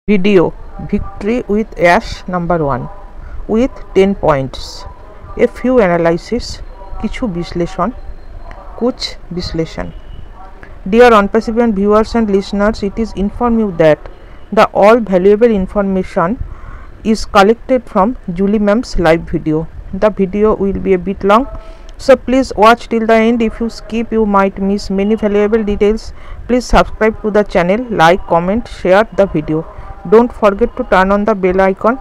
Video Victory with Ash number 1 with 10 points. A few analysis, কিছু বিশ্লেষণ, कुछ বিশ্লেষণ. Dear on-participant viewers and listeners, it is informed you that the all valuable information is collected from Julie ma'am's live video. The video will be a bit long, so please watch till the end. If you skip, you might miss many valuable details. Please subscribe to the channel, like, comment, share the video. Don't forget to turn on the bell icon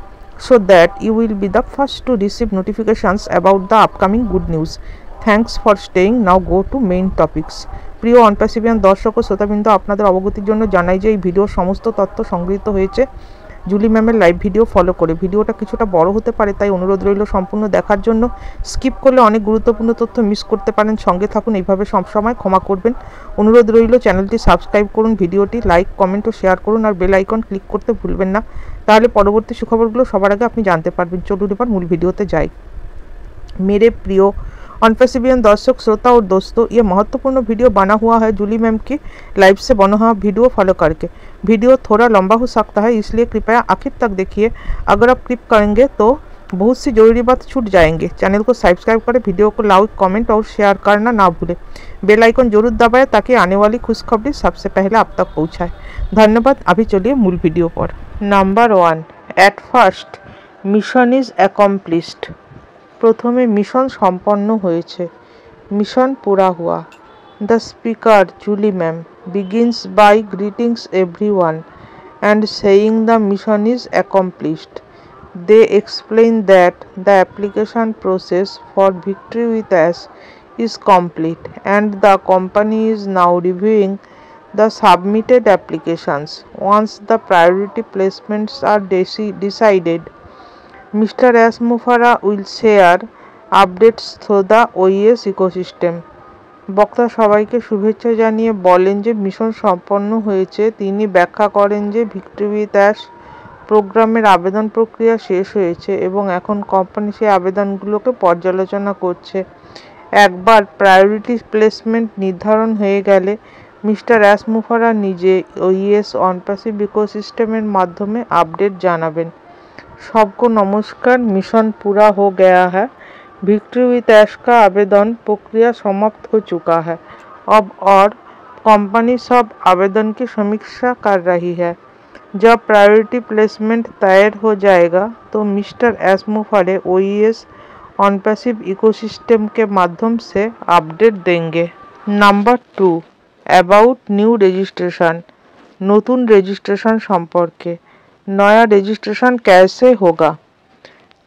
so that you will be the first to receive notifications about the upcoming good news. Thanks for staying. Now go to main topics. প্রিয় অনপাসিভিয়ান দর্শক ও শ্রোতাবৃন্দ, আপনাদের অবগতির জন্য জানাই যে এই ভিডিওর সমস্ত তথ্য সংগৃহীত হয়েছে জুলি ম্যামের লাইভ ভিডিও ফলো করে। ভিডিওটা কিছুটা বড় হতে পারে, তাই অনুরোধ রইল সম্পূর্ণ দেখার জন্য। স্কিপ করলে অনেক গুরুত্বপূর্ণ তথ্য মিস করতে পারেন। সঙ্গে থাকুন, এইভাবে সবসময় ক্ষমা করবেন। অনুরোধ রইল চ্যানেলটি সাবস্ক্রাইব করুন, ভিডিওটি লাইক, কমেন্ট ও শেয়ার করুন, আর বেল আইকন ক্লিক করতে ভুলবেন না, তাহলে পরবর্তী সুখবরগুলো সবার আগে আপনি জানতে পারবেন। চলুন এবার মূল वीडियोতে যাই। मेरे प्रिय ऑनपासिवियन दर्शक, श्रोता और दोस्तों, ये महत्वपूर्ण वीडियो बना हुआ है जूली मैम की लाइव से बना हुआ वीडियो फॉलो करके। वीडियो थोड़ा लंबा हो सकता है, इसलिए कृपया आखिर तक देखिए। अगर आप क्लिक करेंगे तो बहुत सी जरूरी बात छूट जाएंगे। चैनल को सब्सक्राइब करें, वीडियो को लाइक, कमेंट और शेयर करना ना भूलें। बेल आइकन जरूर दबाएं ताकि आने वाली खुशखबरी सबसे पहले आप तक पहुंचाए। धन्यवाद। अभी चलिए मूल वीडियो पर। Number 1, at first mission is accomplished. प्रथमे मिशन सम्पन्न হয়েছে, मिशन पूरा हुआ। The speaker Julie ma'am begins by greetings everyone and saying the mission is accomplished. They explain that the application process for Victory with Ash is complete and the company is now reviewing the submitted applications. Once the priority placements are decided, Mr. Ash Mufareh will share updates through the OES ecosystem. বক্তা সবাইকে শুভেচ্ছা জানিয়ে বলেন যে mission সম্পন্ন হয়েছে। তিনি ব্যাখ্যা করেন যে ভিক্টরি উইথ অ্যাশ প্রোগ্রামের আবেদন প্রক্রিয়া শেষ হয়েছে এবং এখন কোম্পানি সেই আবেদনগুলোকে পর্যালোচনা করছে। একবার প্রায়োরিটি প্লেসমেন্ট নির্ধারণ হয়ে গেলে মিস্টার অ্যাশ মুফারেহ নিজে OES অনপাসিভ ইকোসিস্টেমের মাধ্যমে আপডেট জানাবেন। सबको नमस्कार। मिशन पूरा हो गया है। विक्ट्री विथ ऐश का आवेदन प्रक्रिया समाप्त हो चुका है अब और कंपनी सब आवेदन की समीक्षा कर रही है। जब प्रायोरिटी प्लेसमेंट तैयार हो जाएगा तो mister Ash Mufareh OES OnPassive ecosystem के माध्यम से अपडेट देंगे। Number 2, about new registration. नतून रजिस्ट्रेशन सम्पर्के। नया रजिस्ट्रेशन कैसे होगा?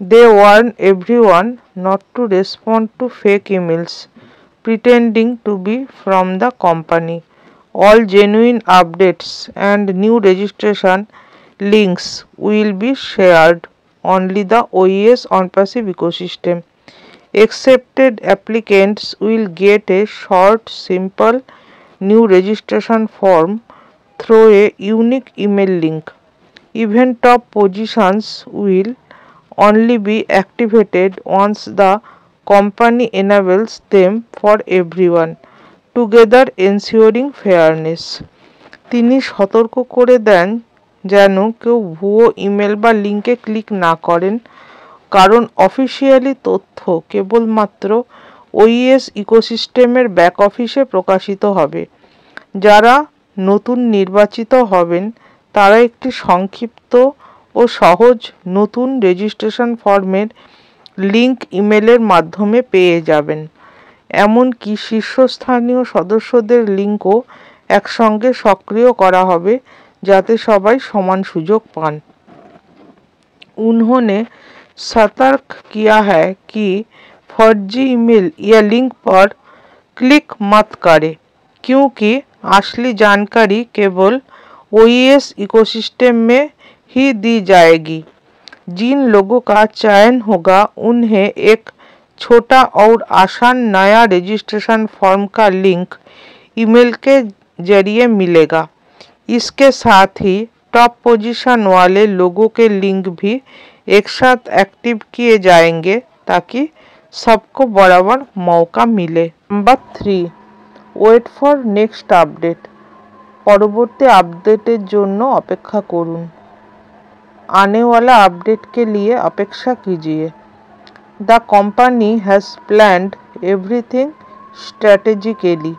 They warn everyone not to respond to fake emails pretending to be from the company. All genuine updates and new registration links will be shared only the OES on-passive ecosystem. Accepted applicants will get a short, simple new registration form through a unique email link. Even top positions will only be activated once the company enables them for everyone, together ensuring fairness. তিনি সতর্ক করে দেন যেন কেউ ভুয়ো email বা লিঙ্কে click না করেন, কারণ অফিসিয়ালি তথ্য কেবলমাত্র OES ইকোসিস্টেমের ব্যাক অফিসে প্রকাশিত হবে। যারা নতুন নির্বাচিত হবেন তারা একটি সংক্ষিপ্ত ও সহজ নতুন রেজিস্ট্রেশন ফর্মের লিঙ্ক ইমেলের মাধ্যমে পেয়ে যাবেন। এমনকি শীর্ষস্থানীয় সদস্যদের লিঙ্কও একসঙ্গে সক্রিয় করা হবে যাতে সবাই সমান সুযোগ পান। उन्होंने सतर्क किया है कि फर्जी ईमेल या लिंक पर क्लिक मत करें, क्योंकि असली जानकारी केवल OES इकोसिस्टम में ही दी जाएगी। जिन लोगों का चयन होगा उन्हें एक छोटा और आसान नया रजिस्ट्रेशन फॉर्म का लिंक ईमेल के जरिए मिलेगा। इसके साथ ही टॉप पोजीशन वाले लोगों के लिंक भी एक साथ एक्टिव किए जाएंगे ताकि सबको बराबर मौका मिले। Number 3, wait for next update. পরবর্তী আপডেটের জন্য অপেক্ষা করুন। आने वाला अपडेट के लिए अपेक्षा कीजिए। The company has planned everything strategically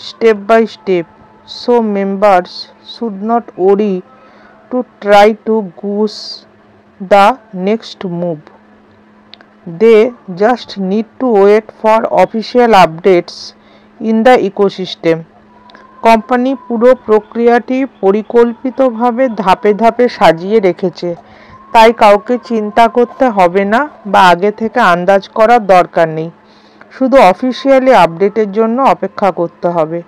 step by step, so members should not worry to try to goose the next move. They just need to wait for official updates in the ecosystem. Company পুরো প্রক্রিয়াটি পরিকল্পিতভাবে ধাপে ধাপে সাজিয়ে রেখেছে, তাই কাউকে চিন্তা করতে হবে না বা আগে থেকে আন্দাজ করার দরকার নেই। শুধু অফিসিয়ালি আপডেটের জন্য অপেক্ষা করতে হবে।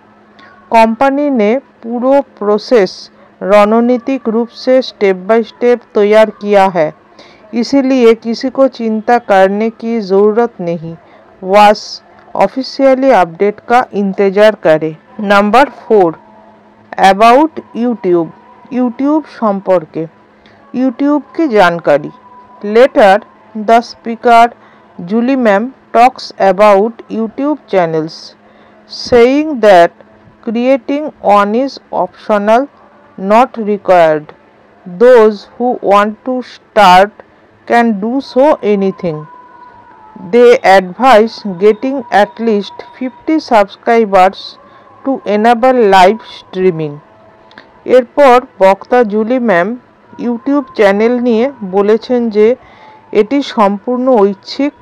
कंपनी ने पूरा प्रोसेस रणनीतिक रूप से स्टेप बाय स्टेप तैयार किया है, इसीलिए किसी को चिंता करने की ज़रूरत नहीं। बस ऑफिशियली अपडेट का इंतज़ार करें। Number 4, about YouTube. यूट्यूब সম্পর্কে यूट्यूब की जानकारी। Later the speaker Julie ma'am talks about YouTube channels, saying that creating one is optional, not required. Those who want to start can do so anything. They advise getting at least 50 subscribers to enable live streaming. এরপর বক্তা Julie ma'am YouTube channel নিয়ে বলেছেন যে এটি সম্পূর্ণ ঐচ্ছিক,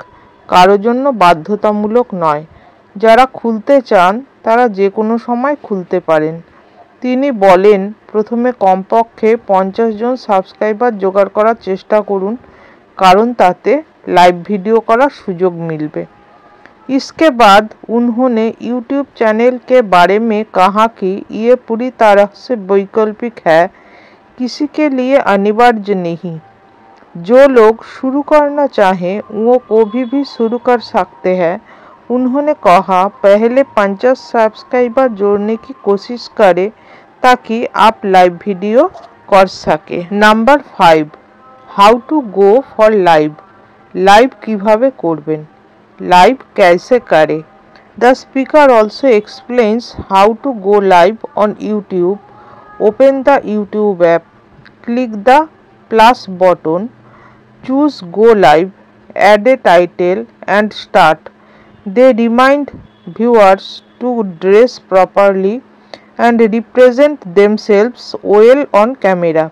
কারোর জন্য বাধ্যতামূলক নয়। যারা খুলতে চান তারা যে কোনো সময় খুলতে পারেন। তিনি বলেন, প্রথমে কমপক্ষে 50 জন সাবস্ক্রাইবার জোগাড় করার চেষ্টা করুন, কারণ তাতে লাইভ ভিডিও করার সুযোগ मिलবে। इसके बाद उन्होंने यूट्यूब चैनल के बारे में कहा कि ये पूरी तरह से वैकल्पिक है, किसी के लिए अनिवार्य नहीं। जो लोग शुरू करना चाहें वो कभी भी शुरू कर सकते हैं। उन्होंने कहा, पहले 50 सब्सक्राइबर जोड़ने की कोशिश करें ताकि आप लाइव वीडियो कर सके। Number 5, how to go for live. Live কিভাবে করবেন, लाइव कैसे करें। The speaker also explains how to go live on YouTube. Open the YouTube app, click the plus button, choose go live, add a title and start. They remind viewers to dress properly and represent themselves well on camera.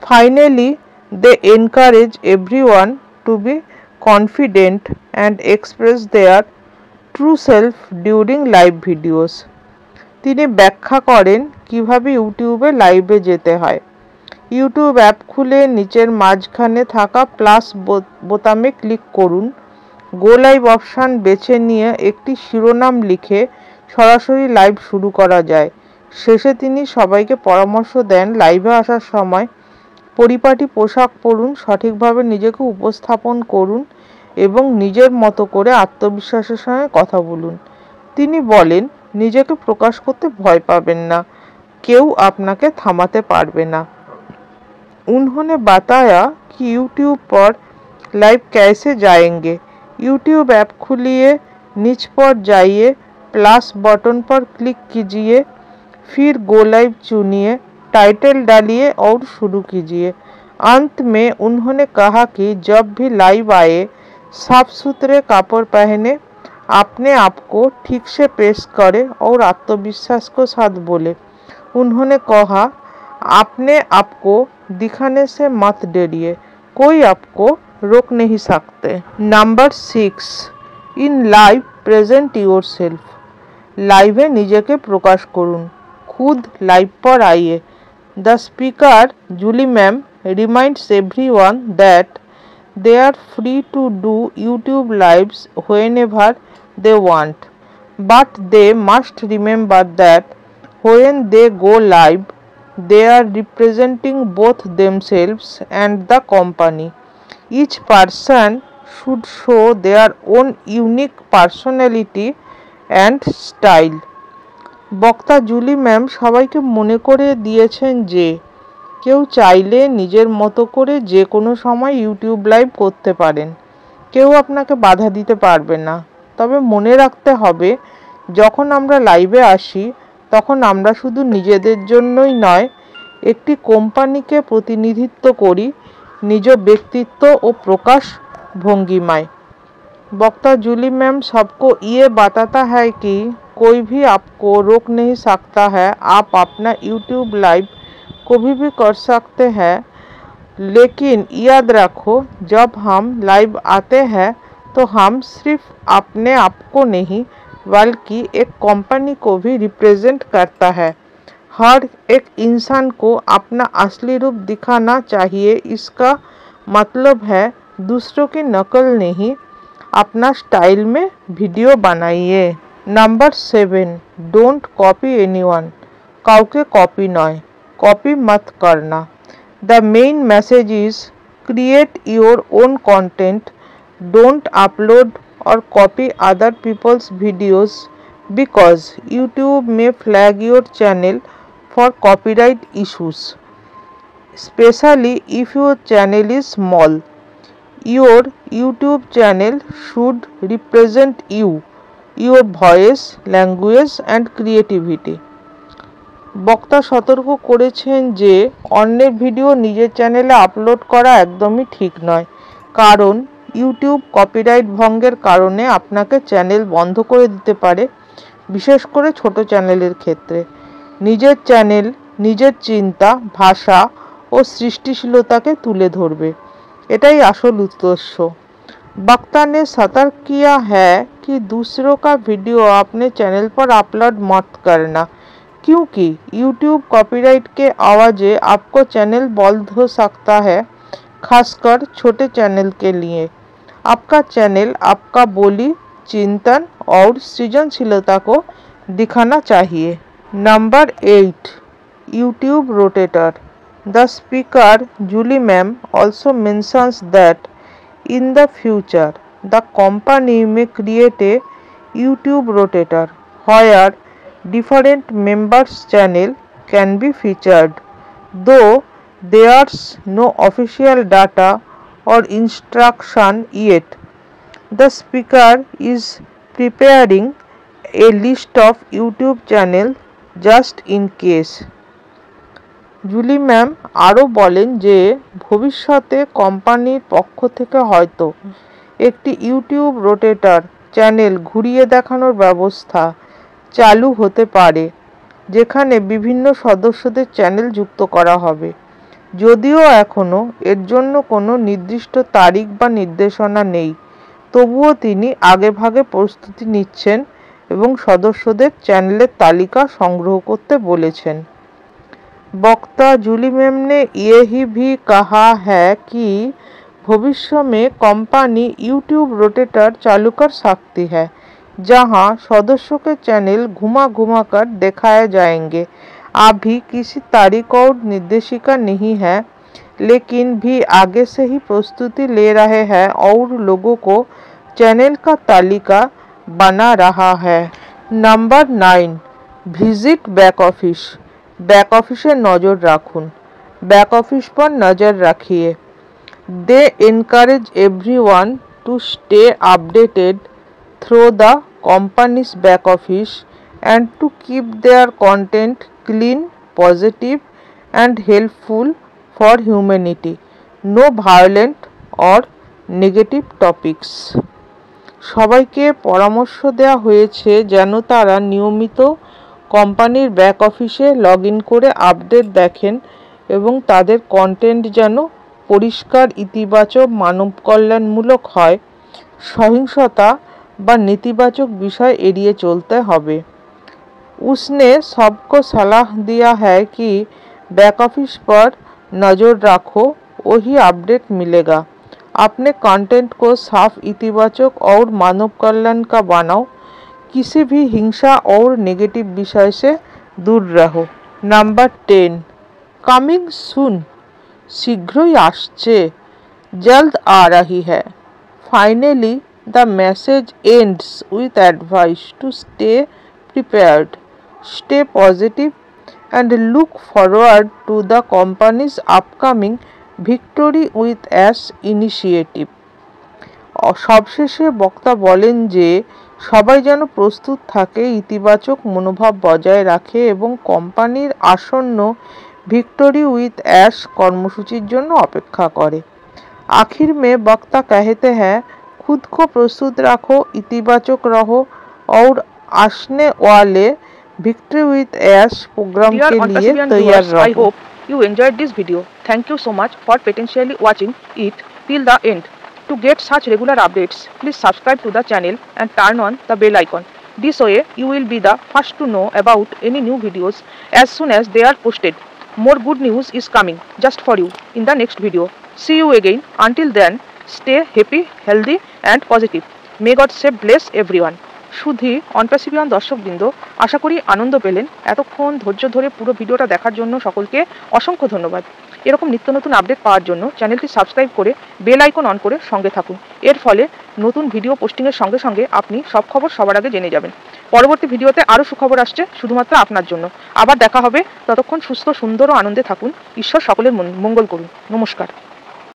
Finally, they encourage everyone to be confident and express their true self during live videos. তিনি ব্যাখ্যা করেন কিভাবে ইউটিউবে লাইভে যেতে হয়। YouTube app খুলে নিচের মাঝখানে থাকা প্লাস বোতামে ক্লিক করুন। গো লাইভ অপশান বেছে নিয়ে একটি শিরোনাম লিখে সরাসরি লাইভ শুরু করা যায়। শেষে তিনি সবাইকে পরামর্শ দেন, লাইভে আসার সময় পরিপাটি পোশাক পরুন, সঠিকভাবে নিজেকে উপস্থাপন করুন এবং নিজের মতো করে আত্মবিশ্বাসের সঙ্গে কথা বলুন। তিনি বলেন, নিজেকে প্রকাশ করতে ভয় পাবেন না, কেউ আপনাকে থামাতে পারবে না। उन्होंने बताया कि यूट्यूब पर लाइव कैसे जाएंगे। यूट्यूब ऐप खुलिए, नीच पर जाइए, प्लस बटन पर क्लिक कीजिए, फिर गो लाइव चुनिए, टाइटल डालिए और शुरू कीजिए। अंत में उन्होंने कहा कि जब भी लाइव आए साफ सुथरे कपड़े पहने, अपने आप को ठीक से पेश करें और आत्मविश्वास के साथ बोले। उन्होंने कहा, अपने आप को दिखाने से मत डरिए, कोई आपको रोक नहीं सकते। Number 6, in live present yourself. लाइवे নিজেকে প্রকাশ করুন, खुद लाइव पर आइए। The speaker Julie ma'am reminds everyone that they are free to do YouTube lives whenever they want, but they must remember that when they go live, they are representing both themselves and the company. Each person should show their own unique personality and style. বক্তা Julie ma'am সবাইকে মনে করে দিয়েছেন যে কেউ চাইলে নিজের মতো করে যে কোনো সময় ইউটিউব লাইভ করতে পারেন, কেউ আপনাকে বাধা দিতে পারবে না। তবে মনে রাখতে হবে, যখন আমরা লাইভে আসি তখন আমরা শুধু নিজেদের জন্যই নয়, একটি কোম্পানিকে প্রতিনিধিত্ব করি নিজ ব্যক্তিত্ব ও প্রকাশ भंगिमाएं। वक्ता जूली मैम सबको ये बताता है कि कोई भी आपको रोक नहीं सकता है। आप अपना यूट्यूब लाइव कभी भी कर सकते हैं, लेकिन याद रखो जब हम लाइव आते हैं तो हम सिर्फ अपने आप को नहीं बल्कि एक कंपनी को भी रिप्रेजेंट करता है। हर एक इंसान को अपना असली रूप दिखाना चाहिए। इसका मतलब है दूसरों की नकल नहीं, अपना स्टाइल में वीडियो बनाइए। Number 7, don't copy anyone. काउके कॉपी नय, कॉपी मत करना। The main message is create your own content, don't upload और copy other people's videos because YouTube may flag your channel for copyright issues, especially if your channel is small. Your YouTube channel should represent you, your voice, language and creativity। বক্তা সতর্ক করেছেন যে অন্যের video নিজের চ্যানেলে upload করা একদমই ঠিক নয়, কারণ ইউটিউব কপিরাইট ভঙ্গের কারণে আপনাকে চ্যানেল বন্ধ করে দিতে পারে, বিশেষ করে ছোট চ্যানেলের ক্ষেত্রে। নিজের চ্যানেল নিজের চিন্তা, ভাষা ও সৃষ্টিশীলতাকে তুলে ধরবে, एटाई असल उद्देश्य। वक्ता ने सतर्क किया है कि दूसरों का वीडियो अपने चैनल पर अपलोड मत करना, क्योंकि YouTube कॉपीराइट के आवाज़े आपको चैनल बंद हो सकता है, खासकर छोटे चैनल के लिए। आपका चैनल आपका बोली, चिंतन और सृजनशीलता को दिखाना चाहिए। Number 8, YouTube rotator. The speaker Julie Ma'am also mentions that in the future the company may create a YouTube rotator where different members' channel can be featured. Though there's no official data or instruction yet, the speaker is preparing a list of YouTube channels just in case। Julie ma'am আরও বলেন যে ভবিষ্যতে কোম্পানির পক্ষ থেকে হয়তো একটি YouTube rotator channel ঘুরিয়ে দেখানোর ব্যবস্থা চালু হতে পারে, যেখানে বিভিন্ন সদস্যদের চ্যানেল যুক্ত করা হবে। যদিও এখনও এর জন্য কোনো নির্দিষ্ট তারিখ বা নির্দেশনা নেই, তবুও তিনি আগেভাগে প্রস্তুতি নিচ্ছেন এবং সদস্যদের চ্যানেলের তালিকা সংগ্রহ করতে বলেছেন। वक्ता जूली मैम ने यही भी कहा है कि भविष्य में कंपनी यूट्यूब रोटेटर चालू कर सकती है, जहां सदस्यों के चैनल घुमा घुमा कर दिखाए जाएंगे। अभी किसी तारीख और निर्देशिका नहीं है, लेकिन भी आगे से ही प्रस्तुति ले रहे हैं और लोगों को चैनल का तालिका बना रहा है। Number 9, visit back office. Back ऑफिसे नज़र राखुन, बैक ऑफिस पर नज़र रखिए। They encourage everyone to stay updated through the company's back office and to keep their content clean, positive and helpful for humanity. No violent or negative topics. সবাইকে পরামর্শ দেওয়া হয়েছে যেন তারা নিয়মিত কোম্পানির ব্যাক অফিসে লগ ইন করে আপডেট দেখেন এবং তাদের কন্টেন্ট যেন পরিষ্কার, ইতিবাচক, মানব কল্যাণমূলক হয়। সহিংসতা বা নেতিবাচক বিষয় এড়িয়ে চলতে হবে। उसने सबको सलाह दिया है कि बैक ऑफिस पर नज़र रखो, वही अपडेट मिलेगा। अपने कंटेंट को साफ, इतिबाचक और मानव कल्याण का बनाओ। किसी भी हिंसा और नेगेटिव विषय से दूर रहो। Number 10, coming soon. शीघ्रई आसছে, जल्द आ रही है। Finally the message ends with advice to stay prepared, stay positive and look forward to the company's upcoming victory with as initiative। সবশেষে বক্তা বলেন যে সবাই যেন প্রস্তুত থাকে, ইতিবাচক মনোভাব বজায় রাখে এবং কোম্পানির আসন্ন विक्ट्री विथ ऐश कर्मसूचिर जन्य अपेक्षा करे। आखिर में वक्ता कहते हैं, खुद को प्रस्तुत रखो, इतिबाचक रहो और आसने वाले विक्ट्री विथ ऐश प्रोग्राम के लिए तैयार रहो। I hope you enjoyed this video. Thank you so much for patiently watching it till the end. To get such regular updates, please subscribe to the channel and turn on the bell icon. This way, you will be the first to know about any new videos as soon as they are posted. More good news is coming just for you in the next video. See you again. Until then, stay happy, healthy and positive. May God save bless everyone. শুধু অনপ্যাসিভিয়ান দর্শকবৃন্দ, আশা করি আনন্দ পেলেন। এতক্ষণ ধৈর্য ধরে পুরো ভিডিওটা দেখার জন্য সকলকে অসংখ্য ধন্যবাদ। এরকম নিত্য নতুন আপডেট পাওয়ার জন্য চ্যানেলটি সাবস্ক্রাইব করে বেল আইকন অন করে সঙ্গে থাকুন। এর ফলে নতুন ভিডিও পোস্টিংয়ের সঙ্গে সঙ্গে আপনি সব খবর সবার আগে জেনে যাবেন। পরবর্তী ভিডিওতে আরও সুখবর আসছে শুধুমাত্র আপনার জন্য। আবার দেখা হবে, ততক্ষণ সুস্থ, সুন্দর ও আনন্দে থাকুন। ঈশ্বর সকলের মঙ্গল করুন। নমস্কার।